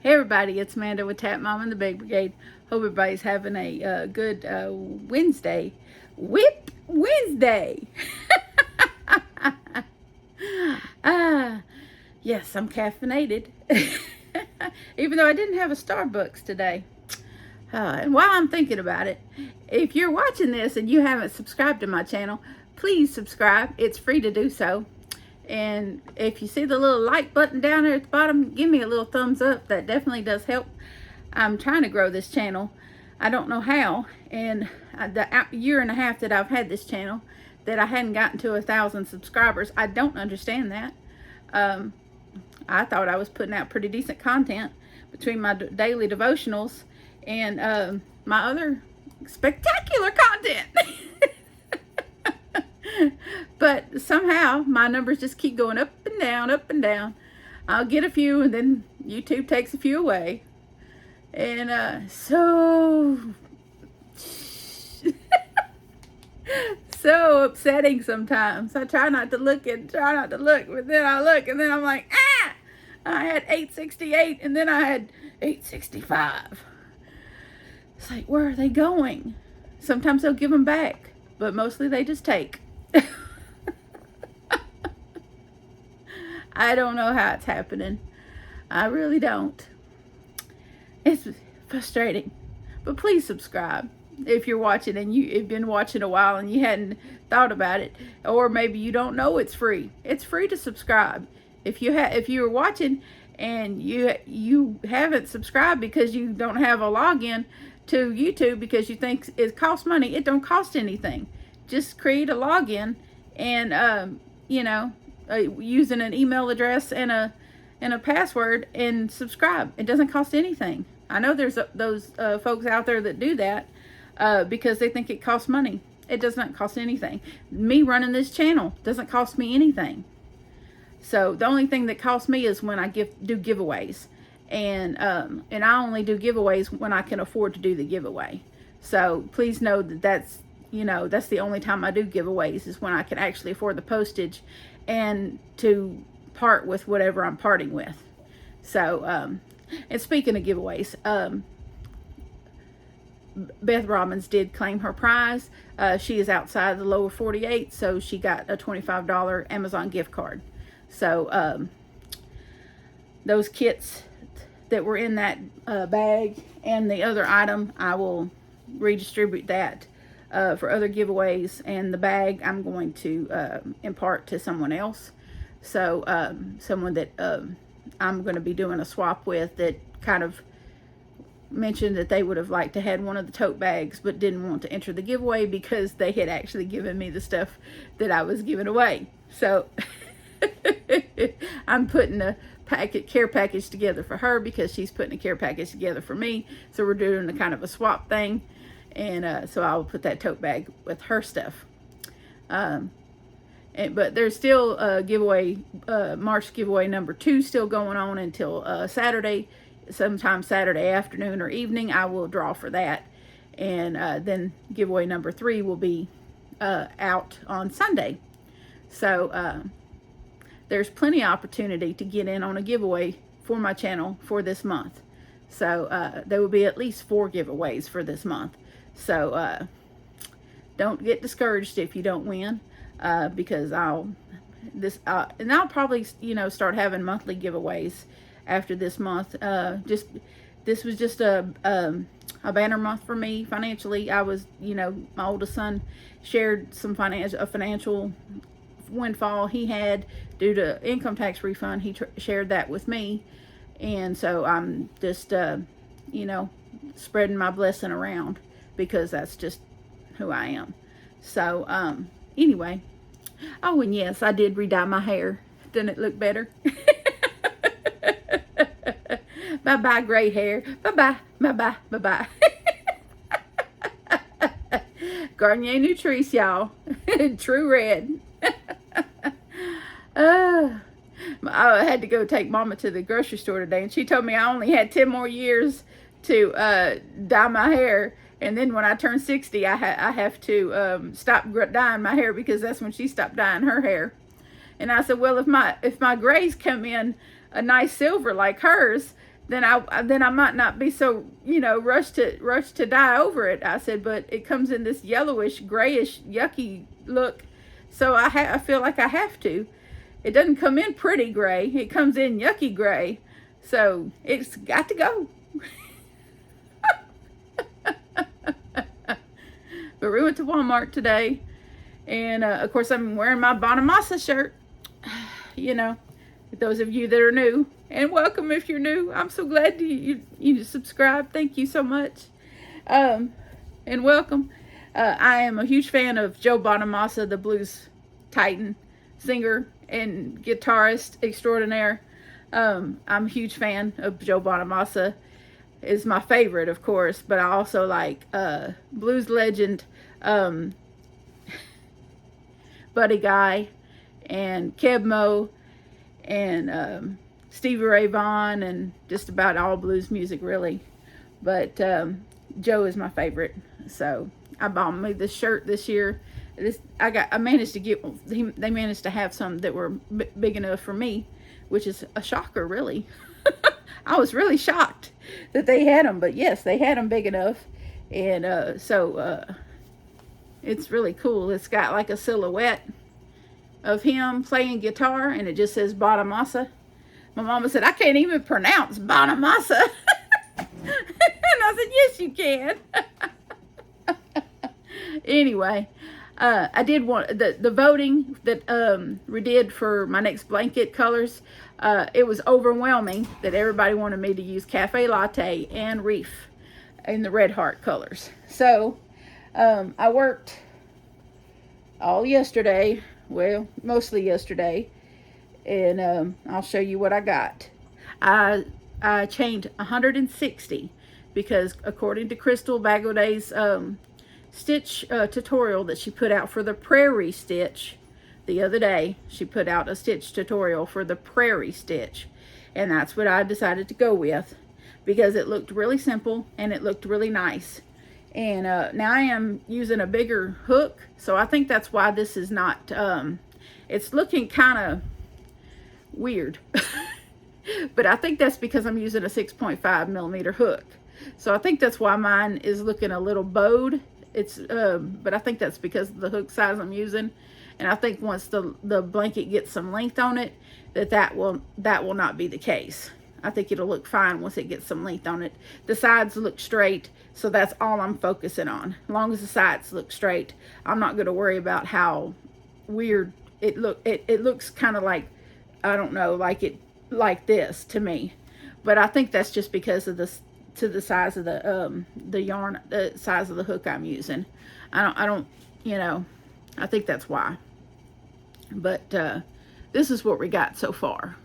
Hey everybody, it's Amanda with Tap Mom and the Big Brigade. Hope everybody's having a good Wednesday. Whip Wednesday! Yes, I'm caffeinated. Even though I didn't have a Starbucks today. And while I'm thinking about it, if you're watching this and you haven't subscribed to my channel, please subscribe. It's free to do so. And if you see the little like button down there at the bottom, give me a little thumbs up. That definitely does help. I'm trying to grow this channel. I don't know how. And the year and a half that I've had this channel, that I hadn't gotten to 1,000 subscribers, I don't understand that. I thought I was putting out pretty decent content between my daily devotionals and my other spectacular content. But somehow my numbers just keep going up and down, up and down. I'll get a few and then YouTube takes a few away. And so upsetting sometimes. I try not to look, but then I look and then I'm like, I had 868 and then I had 865. It's like, where are they going? Sometimes they'll give them back, but mostly they just take. I don't know how it's happening. I really don't. It's frustrating. But please subscribe if you're watching and you've been watching a while and you hadn't thought about it, or maybe you don't know it's free. It's free to subscribe. If you're watching and you haven't subscribed because you don't have a login to YouTube because you think it costs money, it don't cost anything. Just create a login and using an email address and a password and subscribe. It doesn't cost anything. I know there's those folks out there that do that because they think it costs money. It does not cost anything. Me running this channel doesn't cost me anything. So the only thing that costs me is when I do giveaways, and I only do giveaways when I can afford to do the giveaway. So please know that that's the only time I do giveaways, is when I can actually afford the postage and to part with whatever I'm parting with. So, and speaking of giveaways, Beth Robbins did claim her prize. She is outside the lower 48, so she got a $25 Amazon gift card. So, those kits that were in that bag and the other item, I will redistribute that for other giveaways, and the bag I'm going to impart to someone else. So someone that I'm going to be doing a swap with, that kind of mentioned that they would have liked to had one of the tote bags but didn't want to enter the giveaway because they had actually given me the stuff that I was giving away. So I'm putting a care package together for her because she's putting a care package together for me. So we're doing a kind of a swap thing. And so I'll put that tote bag with her stuff. But there's still a giveaway, March giveaway number 2 still going on until Saturday. Sometime Saturday afternoon or evening, I will draw for that. And then giveaway number 3 will be out on Sunday. So there's plenty of opportunity to get in on a giveaway for my channel for this month. So there will be at least 4 giveaways for this month. So don't get discouraged if you don't win, because I'll probably start having monthly giveaways after this month. This was just a banner month for me financially. I was, my oldest son shared some financial windfall he had due to income tax refund. He shared that with me, and so I'm just spreading my blessing around, because that's just who I am. So, anyway. Oh, and yes, I did re-dye my hair. Doesn't it look better? Bye-bye, gray hair. Bye-bye, bye-bye, bye-bye. Garnier Nutrice, y'all. True red. I had to go take Mama to the grocery store today, and she told me I only had 10 more years to dye my hair. And then when I turn 60, I have to stop dyeing my hair, because that's when she stopped dyeing her hair. And I said, well, if my grays come in a nice silver like hers, then I might not be so, rushed to die over it. I said, but it comes in this yellowish, grayish, yucky look, so I feel like I have to. It doesn't come in pretty gray. It comes in yucky gray, so it's got to go. But we went to Walmart today, and of course I'm wearing my Bonamassa shirt. Those of you that are new, and welcome if you're new. I'm so glad you subscribe. Thank you so much, and welcome. I am a huge fan of Joe Bonamassa, the blues titan, singer and guitarist extraordinaire. I'm a huge fan of Joe Bonamassa. Is my favorite, of course, but I also like blues legend Buddy Guy and Keb Mo and Stevie Ray Vaughan, and just about all blues music really. But Joe is my favorite, so I bought me this shirt this year. I managed to get. They managed to have some that were big enough for me, which is a shocker, really. I was really shocked that they had them, but yes, they had them big enough, and so it's really cool. It's got like a silhouette of him playing guitar, and it just says Bonamassa. My mama said, I can't even pronounce Bonamassa. And I said, yes, you can. Anyway, I did want the voting that we did for my next blanket colors. It was overwhelming that everybody wanted me to use Cafe Latte and Reef in the red heart colors. So I worked all yesterday, well, mostly yesterday, and I'll show you what I got. I chained 160 because according to Crystal Bagoday's stitch tutorial that she put out for the prairie stitch the other day, she put out a stitch tutorial for the prairie stitch, and that's what I decided to go with because it looked really simple and it looked really nice. And now I am using a bigger hook, so I think that's why this is not it's looking kind of weird. But I think that's because I'm using a 6.5 millimeter hook, so I think that's why mine is looking a little bowed. It's but I think that's because of the hook size I'm using, and I think once the blanket gets some length on it, that will not be the case. I think it'll look fine once it gets some length on it. The sides look straight, so that's all I'm focusing on. As long as the sides look straight, I'm not going to worry about how weird it look. It looks kind of like, I don't know, like this to me, but I think that's just because of this. To the size of the yarn, the size of the hook I'm using. I don't, I think that's why. But this is what we got so far.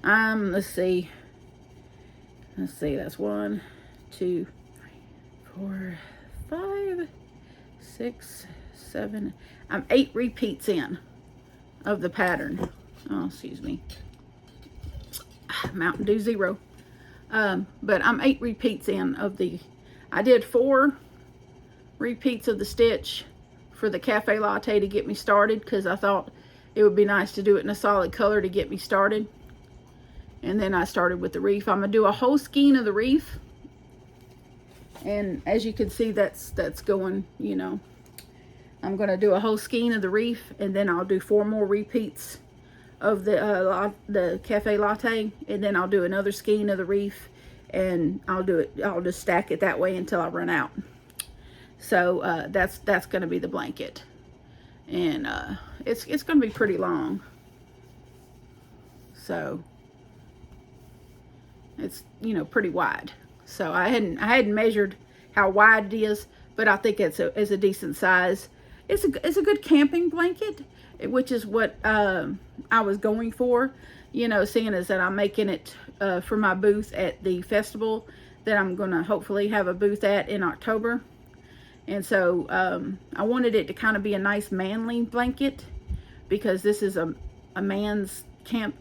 Let's see, that's 1, 2, 3, 4, 5, 6, 7. I'm 8 repeats in of the pattern. Oh, excuse me. Mountain Dew Zero. But I'm 8 repeats in of I did 4 repeats of the stitch for the Cafe Latte to get me started, because I thought it would be nice to do it in a solid color to get me started. And then I started with the reef. I'm going to do a whole skein of the reef. And as you can see, that's going, I'm going to do a whole skein of the reef, and then I'll do 4 more repeats of the Cafe Latte, and then I'll do another skein of the reef, and I'll just stack it that way until I run out. So that's going to be the blanket, and it's going to be pretty long. So it's pretty wide. So I hadn't measured how wide it is, but I think it's a decent size. It's a good camping blanket, which is what I was going for, seeing as that I'm making it for my booth at the festival that I'm going to hopefully have a booth at in October. And so I wanted it to kind of be a nice manly blanket, because this is a man's camp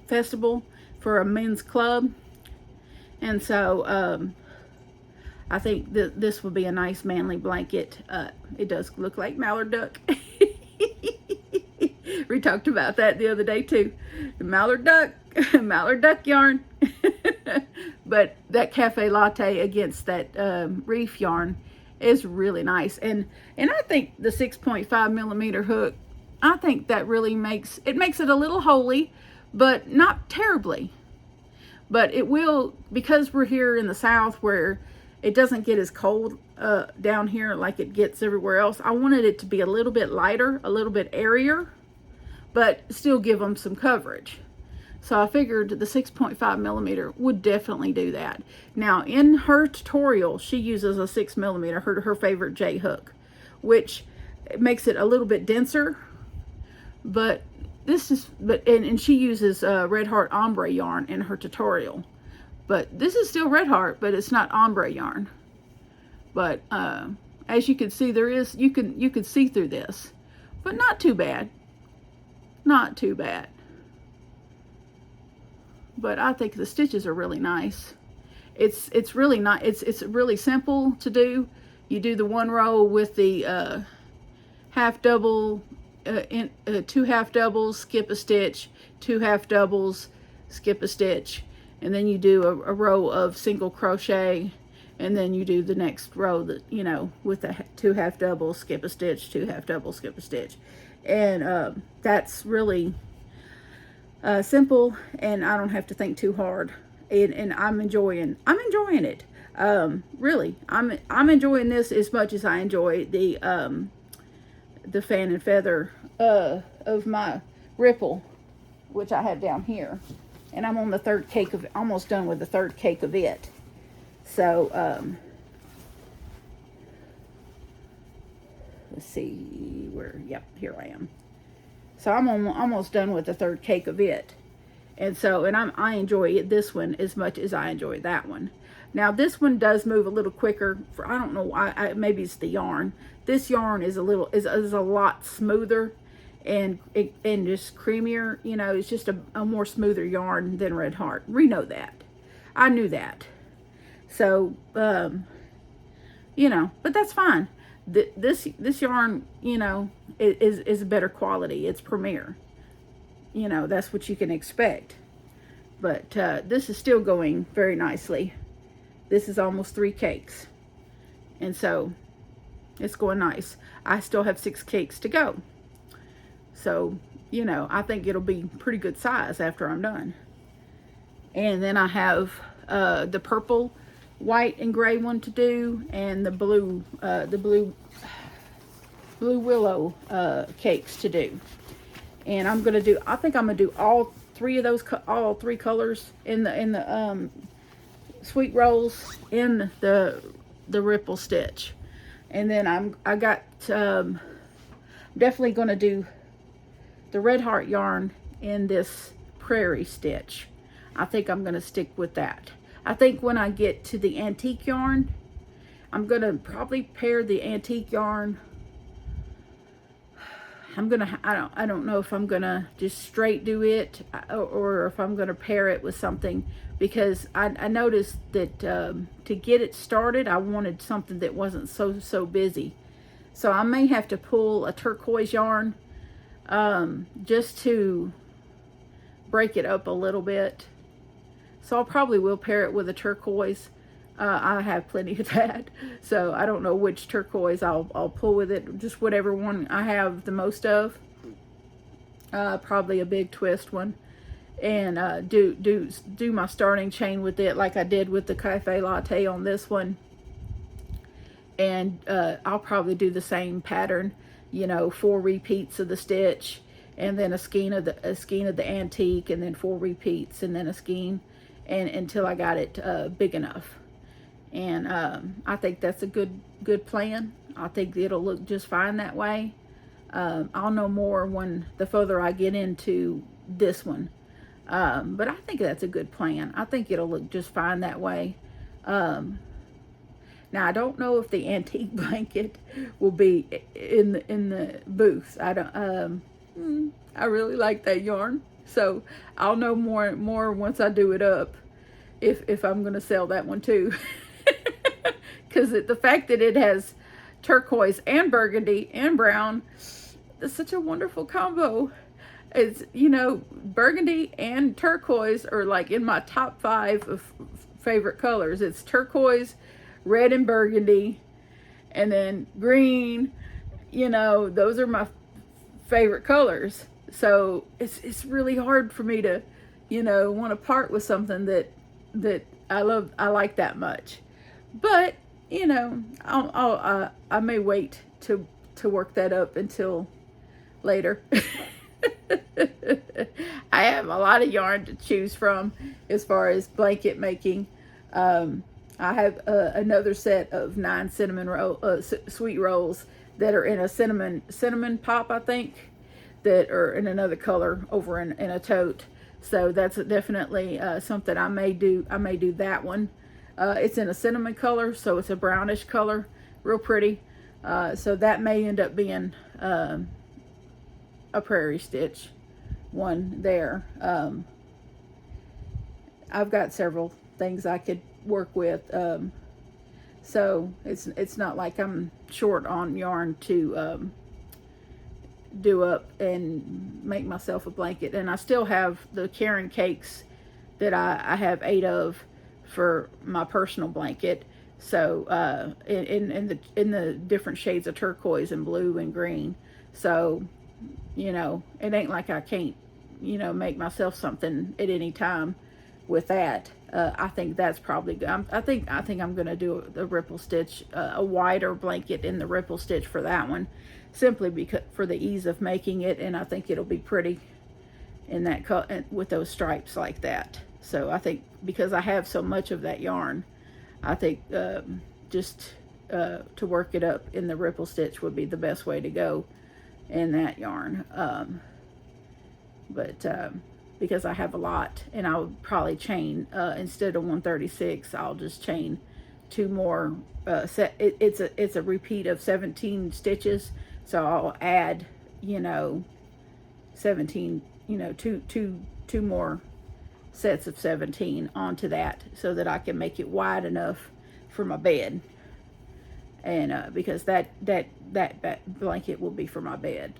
festival for a men's club. And so I think this will be a nice manly blanket. It does look like mallard duck. We talked about that the other day too. The mallard duck yarn. But that cafe latte against that reef yarn is really nice. And I think the 6.5 millimeter hook, I think that really makes it a little holey, but not terribly. But it will, because we're here in the South where it doesn't get as cold down here like it gets everywhere else. I wanted it to be a little bit lighter, a little bit airier, but still give them some coverage. So I figured the 6.5 millimeter would definitely do that. Now in her tutorial, she uses a 6 millimeter, her favorite J hook, which makes it a little bit denser. But this is, and she uses Red Heart ombre yarn in her tutorial. But this is still Red Heart, but it's not ombre yarn. But as you can see, there is, you can see through this, but not too bad. Not too bad. But I think the stitches are really nice. It's really not, it's really simple to do. You do the one row with the half double, 2 half doubles, skip a stitch, 2 half doubles, skip a stitch, and then you do a row of single crochet, and then you do the next row that, you know, with the 2 half doubles, skip a stitch, 2 half doubles, skip a stitch. And that's really simple, and I don't have to think too hard, and I'm enjoying it. Really, I'm enjoying this as much as I enjoy the fan and feather of my ripple, which I have down here, and I'm on the third cake of, almost done with the third cake of it. So let's see where, yep, here I am. So I'm almost done with the third cake of it. And so, and I enjoy this one as much as I enjoy that one. Now this one does move a little quicker. For, I don't know why, maybe it's the yarn. This yarn is a lot smoother and just creamier. You know, it's just a more smoother yarn than Red Heart. We know that. I knew that. So, you know, but that's fine. This yarn, you know, is a better quality. It's premier. You know, that's what you can expect. But this is still going very nicely. This is almost 3 cakes. And so it's going nice. I still have 6 cakes to go. So, you know, I think it'll be pretty good size after I'm done. And then I have the purple, white, and gray one to do, and the blue willow cakes to do. And I'm gonna do, I think I'm gonna do all 3 of those, all 3 colors in the sweet rolls in the ripple stitch. And then I got definitely gonna do the Red Heart yarn in this prairie stitch. I think I'm gonna stick with that. I think when I get to the antique yarn, I'm gonna probably pair the antique yarn. I don't know if I'm gonna just straight do it or if I'm gonna pair it with something, because I noticed that to get it started, I wanted something that wasn't so busy. So I may have to pull a turquoise yarn just to break it up a little bit. So I probably will pair it with a turquoise. I have plenty of that, so I don't know which turquoise I'll pull with it. Just whatever one I have the most of. Probably a big twist one, and do my starting chain with it like I did with the cafe latte on this one. And I'll probably do the same pattern, you know, 4 repeats of the stitch, and then a skein of the antique, and then 4 repeats, and then a skein, and until I got it big enough. And I think that's a good plan. I think it'll look just fine that way. I'll know more when the further I get into this one. But I think that's a good plan. I think it'll look just fine that way. Now I don't know if the antique blanket will be in the booth. I don't. I really like that yarn, so I'll know more once I do it up. If I'm gonna sell that one too. Because the fact that it has turquoise and burgundy and brown, it's such a wonderful combo. It's, burgundy and turquoise are like in my top 5 of favorite colors. It's turquoise, red and burgundy, and then green. Those are my favorite colors. So it's really hard for me to, want to part with something that I like that much. But I may wait to work that up until later. I have a lot of yarn to choose from as far as blanket making. I have another set of 9 sweet rolls that are in a cinnamon pop, I think, that are in another color over in a tote. So that's definitely something I may do. I may do that one. It's in a cinnamon color, so it's a brownish color, real pretty. So that may end up being a prairie stitch one there. I've got several things I could work with. So it's not like I'm short on yarn to do up and make myself a blanket. And I still have the Karen cakes that I have 8 of for my personal blanket. So in the different shades of turquoise and blue and green. So it ain't like I can't make myself something at any time with that. I think that's probably good. I think I'm gonna do the ripple stitch, a wider blanket in the ripple stitch for that one, simply because for the ease of making it, and I think it'll be pretty in that with those stripes like that. So I think because I have so much of that yarn, I think just to work it up in the ripple stitch would be the best way to go in that yarn. Because I have a lot, and I would probably chain instead of 136, I'll just chain 2 more. It's a repeat of 17 stitches, so I'll add 17, two more sets of 17 onto that, so that I can make it wide enough for my bed. And because that blanket will be for my bed.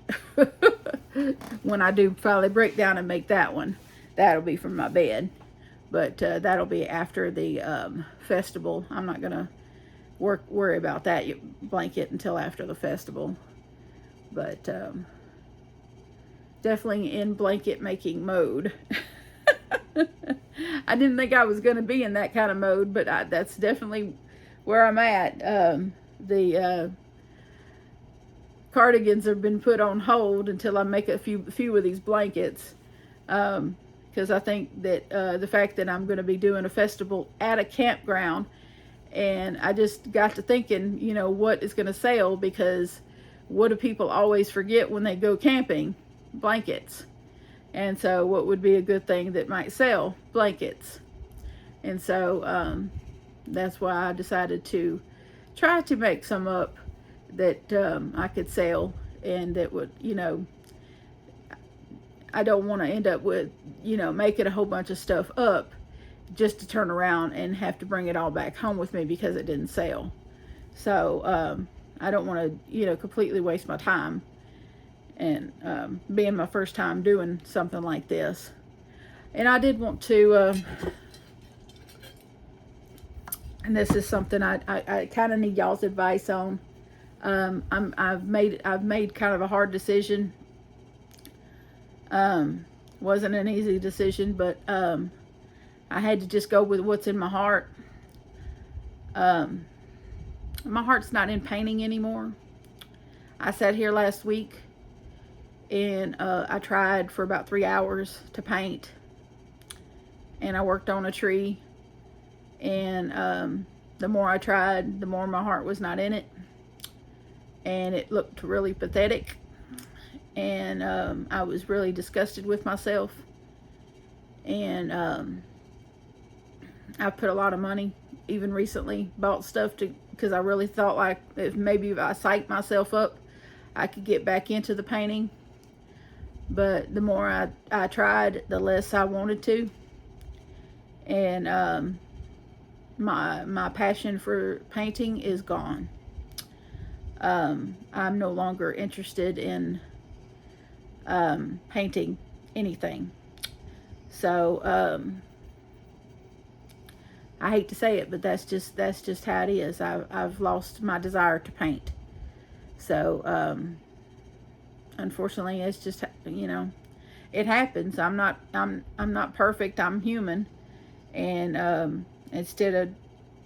When I do finally break down and make that one, that'll be for my bed. But that'll be after the festival. I'm not gonna worry about that blanket until after the festival. But definitely in blanket making mode. I didn't think I was gonna be in that kind of mode, but that's definitely where I'm at. The cardigans have been put on hold until I make a few of these blankets, because I think that the fact that I'm going to be doing a festival at a campground, and I just got to thinking, what is going to sell, because what do people always forget when they go camping? Blankets. And so what would be a good thing that might sell? Blankets. And so that's why I decided to try to make some up that I could sell, and that would, I don't want to end up with, making a whole bunch of stuff up just to turn around and have to bring it all back home with me because it didn't sell. So I don't want to, completely waste my time, and being my first time doing something like this. And I did want to, and this is something I kind of need y'all's advice on. I've made kind of a hard decision. Wasn't an easy decision, but I had to just go with what's in my heart. My heart's not in painting anymore. I sat here last week, and I tried for about 3 hours to paint, and I worked on a tree, and the more I tried, the more my heart was not in it. And it looked really pathetic, and I was really disgusted with myself. And I put a lot of money, even recently, bought stuff because I really thought like if I psyched myself up, I could get back into the painting. But the more I tried, the less I wanted to. And my passion for painting is gone. I'm no longer interested in painting anything. So I hate to say it, but that's just how it is. I've lost my desire to paint. So unfortunately, it's just, you know, it happens. I'm not perfect. I'm human, and instead of,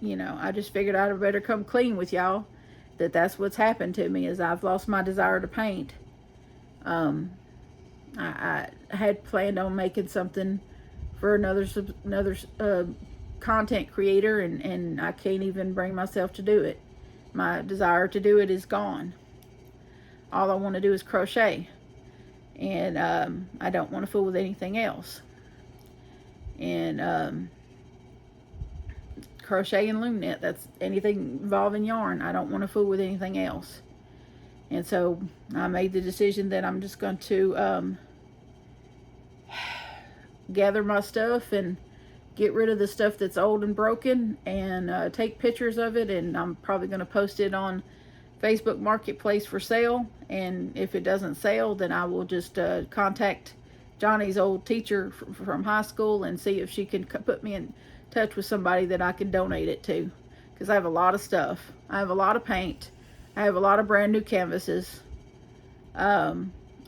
you know, I just figured I'd better come clean with y'all that's what's happened to me, is I've lost my desire to paint. I had planned on making something for another content creator, and I can't even bring myself to do it. My desire to do it is gone. All I want to do is crochet, and I don't want to fool with anything else. And crochet and loom knit, that's anything involving yarn. I don't want to fool with anything else. And so I made the decision that I'm just going to gather my stuff and get rid of the stuff that's old and broken, and take pictures of it, and I'm probably going to post it on Facebook Marketplace for sale. And if it doesn't sell, then I will just contact Johnny's old teacher from high school and see if she can put me in touch with somebody that I can donate it to, because I have a lot of stuff. I have a lot of paint. I have a lot of brand new canvases, a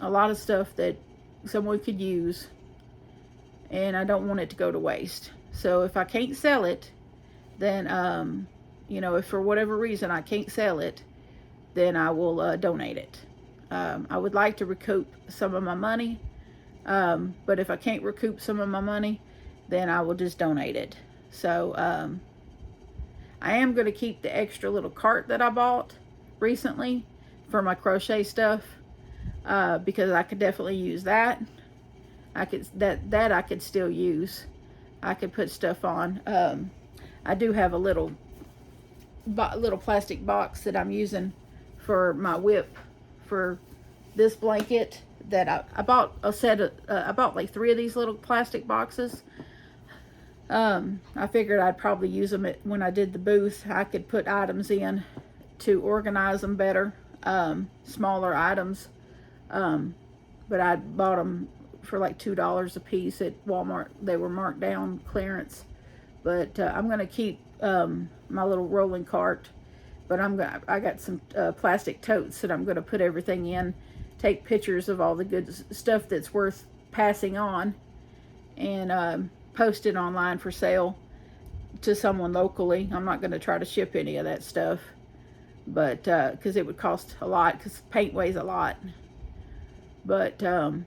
lot of stuff that someone could use, and I don't want it to go to waste. So if I can't sell it, then you know, if for whatever reason I can't sell it, then I will donate it. I would like to recoup some of my money, but if I can't recoup some of my money, then I will just donate it. So I am going to keep the extra little cart that I bought recently for my crochet stuff, because I could definitely use that. I could still use. I could put stuff on. I do have a little plastic box that I'm using for my whip for this blanket that I bought a set of, I bought like 3 of these little plastic boxes. I figured I'd probably use them when I did the booth. I could put items in to organize them better, smaller items. But I bought them for like $2 a piece at Walmart. They were marked down clearance. But I'm gonna keep my little rolling cart. But I got some plastic totes that I'm gonna put everything in, take pictures of all the good stuff that's worth passing on, and post it online for sale to someone locally. I'm not going to try to ship any of that stuff, but because it would cost a lot, because paint weighs a lot. But I'm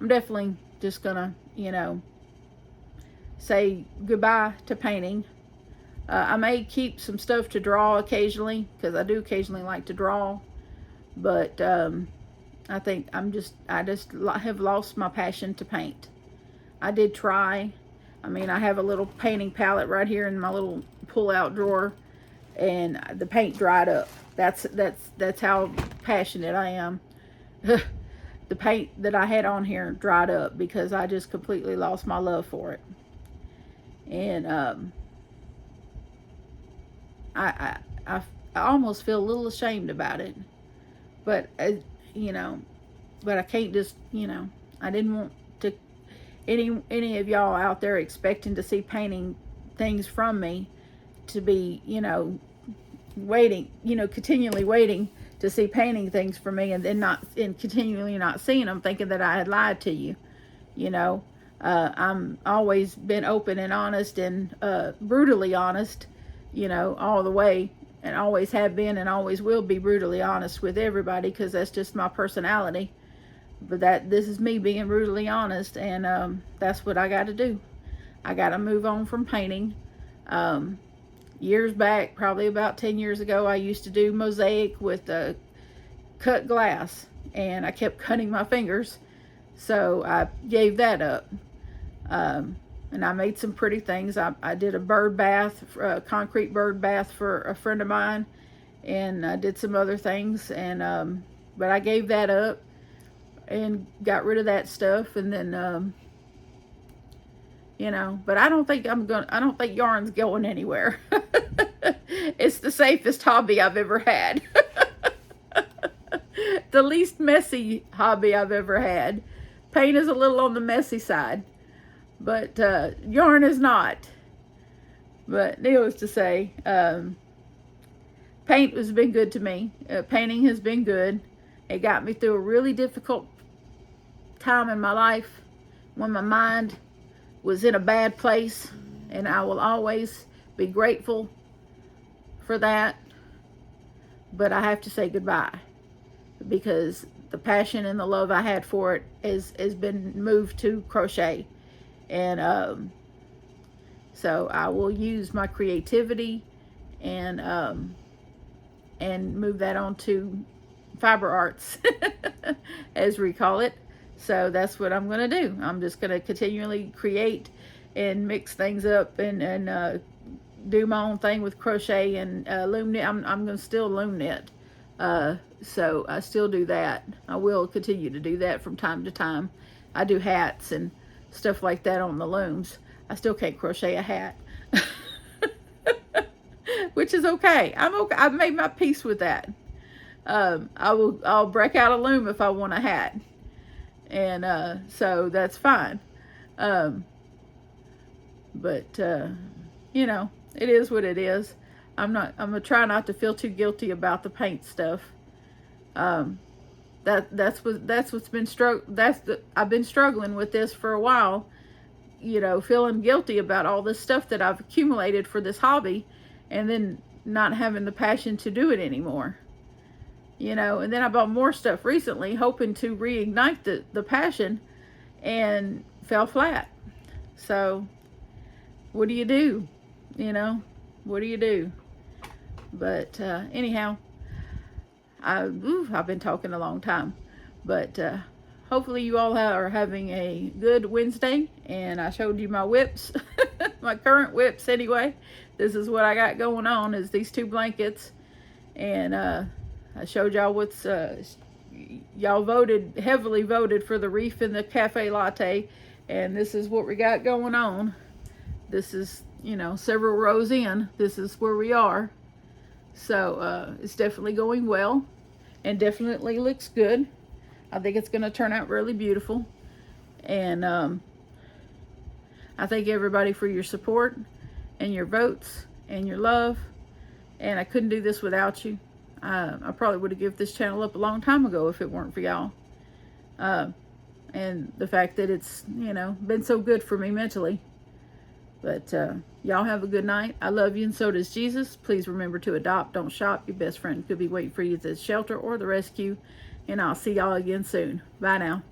definitely just gonna, you know, say goodbye to painting. I may keep some stuff to draw occasionally, because I do occasionally like to draw, but I think I just have lost my passion to paint. I did try. I mean, I have a little painting palette right here in my little pull-out drawer, and the paint dried up. That's how passionate I am. The paint that I had on here dried up because I just completely lost my love for it. And I almost feel a little ashamed about it, but you know, but I can't just, you know, I didn't want to any of y'all out there expecting to see painting things from me to be, you know, waiting, you know, continually waiting to see painting things from me, and then continually not seeing them, thinking that I had lied to you. You know, I'm always been open and honest, and brutally honest, you know, all the way, and always have been and always will be brutally honest with everybody, because that's just my personality. But this is me being brutally honest, and that's what I got to do. I got to move on from painting. Years back, probably about 10 years ago, I used to do mosaic with cut glass, and I kept cutting my fingers, so I gave that up. And I made some pretty things. I did a bird bath, a concrete bird bath for a friend of mine, and I did some other things, and but I gave that up and got rid of that stuff. And then you know, but I don't think yarn's going anywhere. It's the safest hobby I've ever had. the least messy hobby I've ever had. Paint is a little on the messy side, but yarn is not. But needless to say, paint has been good to me. Painting has been good. It got me through a really difficult time in my life when my mind was in a bad place, and I will always be grateful for that. But I have to say goodbye, because the passion and the love I had for it has been moved to crochet. And so I will use my creativity and move that on to fiber arts, as we call it. So that's what I'm going to do. I'm just going to continually create and mix things up and do my own thing with crochet and loom knit. I'm going to still loom knit. So I still do that. I will continue to do that from time to time. I do hats and stuff like that on the looms. I still can't crochet a hat, which is okay. I'm okay. I've made my peace with that. I'll break out a loom if I want a hat, and so that's fine. But you know, it is what it is. I'm gonna try not to feel too guilty about the paint stuff. That's what's been I've been struggling with this for a while. You know, feeling guilty about all this stuff that I've accumulated for this hobby, and then not having the passion to do it anymore. You know, and then I bought more stuff recently, hoping to reignite the passion, and fell flat. So what do you do? You know, what do you do? But anyhow, I've been talking a long time, but hopefully you all are having a good Wednesday, and I showed you my whips, my current whips anyway. This is what I got going on, is these 2 blankets, and I showed y'all what's, y'all heavily voted for the reef and the cafe latte, and this is what we got going on. This is, you know, several rows in, this is where we are. So it's definitely going well, and definitely looks good. I think it's going to turn out really beautiful. And I thank everybody for your support and your votes and your love. And I couldn't do this without you. I probably would have given this channel up a long time ago if it weren't for y'all. And the fact that it's, you know, been so good for me mentally. But y'all have a good night. I love you, and so does Jesus. Please remember to adopt, don't shop. Your best friend could be waiting for you at the shelter or the rescue. And I'll see y'all again soon. Bye now.